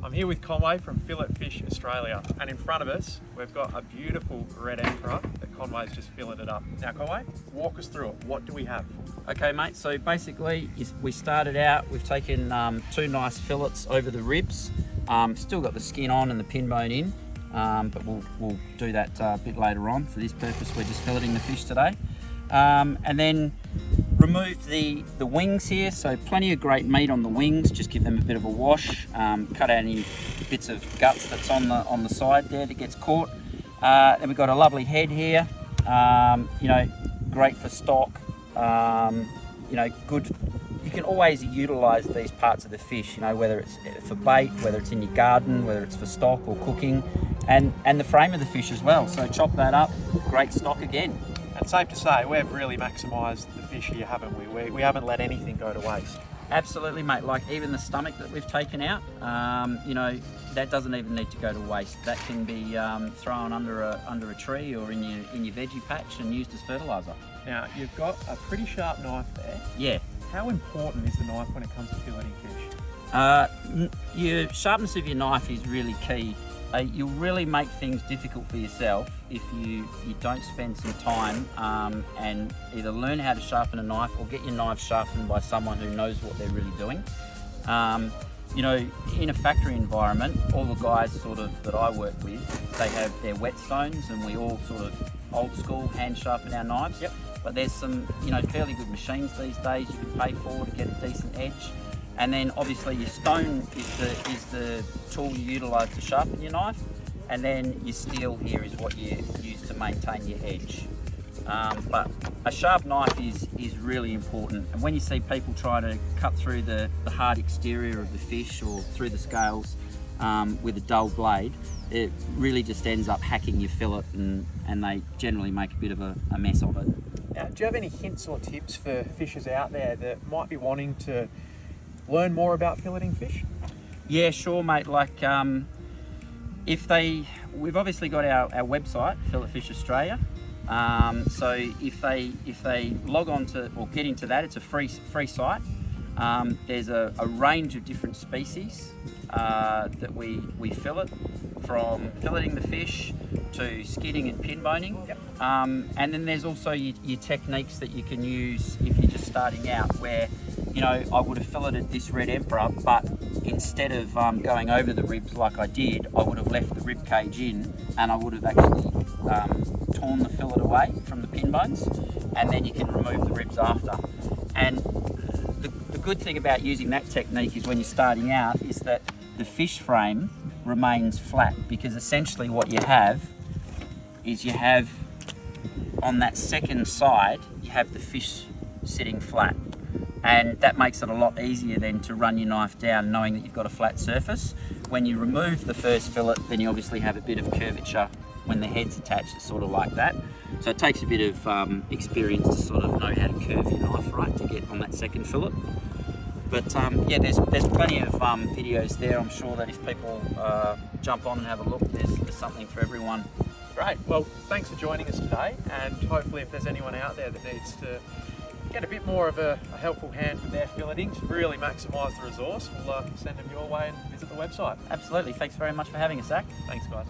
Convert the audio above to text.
I'm here with Conway from Fillet Fish Australia, and in front of us we've got a beautiful red emperor that Conway's just filleted up. Now Conway, walk us through it. What do we have? Okay mate, so basically we started out, we've taken two nice fillets over the ribs, still got the skin on and the pin bone in, but we'll do that a bit later on. For this purpose we're just filleting the fish today. And then remove the wings here, so plenty of great meat on the wings, just give them a bit of a wash, cut out any bits of guts that's on the side there that gets caught. Then we've got a lovely head here, you know, great for stock, you know, good. You can always utilise these parts of the fish, you know, whether it's for bait, whether it's in your garden, whether it's for stock or cooking, and the frame of the fish as well. So chop that up, great stock again. And safe to say, we've really maximised the fish here, haven't we? We haven't let anything go to waste. Absolutely, mate. Like even the stomach that we've taken out, you know, that doesn't even need to go to waste. That can be thrown under a tree or in your veggie patch and used as fertiliser. Now, you've got a pretty sharp knife there. Yeah. How important is the knife when it comes to filleting fish? Your sharpness of your knife is really key. You'll really make things difficult for yourself if you don't spend some time and either learn how to sharpen a knife or get your knife sharpened by someone who knows what they're really doing. You know, in a factory environment, all the guys sort of that I work with, they have their whetstones and we all sort of old school hand sharpen our knives. Yep. But there's some, you know, fairly good machines these days you can pay for to get a decent edge. And then obviously your stone is the tool you utilise to sharpen your knife, and then your steel here is what you use to maintain your edge. But a sharp knife is really important, and when you see people try to cut through the hard exterior of the fish or through the scales with a dull blade, it really just ends up hacking your fillet, and they generally make a bit of a mess of it. Now, do you have any hints or tips for fishers out there that might be wanting to learn more about filleting fish? Yeah, sure, mate. Like, we've obviously got our website, Fillet Fish Australia. So if they log on to or get into that, it's a free site. There's a range of different species that we fillet, from filleting the fish to skinning and pin boning. Yep. And then there's also your techniques that you can use if you're just starting out, where, you know, I would have filleted this red emperor, but instead of going over the ribs like I did, I would have left the rib cage in, and I would have actually torn the fillet away from the pin bones, and then you can remove the ribs after. And the good thing about using that technique is when you're starting out is that the fish frame remains flat, because essentially what you have is you have on that second side, you have the fish sitting flat. And that makes it a lot easier then to run your knife down knowing that you've got a flat surface. When you remove the first fillet, then you obviously have a bit of curvature when the head's attached. It's sort of like that. So it takes a bit of experience to sort of know how to curve your knife right to get on that second fillet. But yeah, there's plenty of videos there. I'm sure that if people jump on and have a look, there's something for everyone. Great. Well, thanks for joining us today, and hopefully if there's anyone out there that needs to get a bit more of a helpful hand with their filleting to really maximise the resource, we'll send them your way and visit the website. Absolutely. Thanks very much for having us, Zach. Thanks, guys.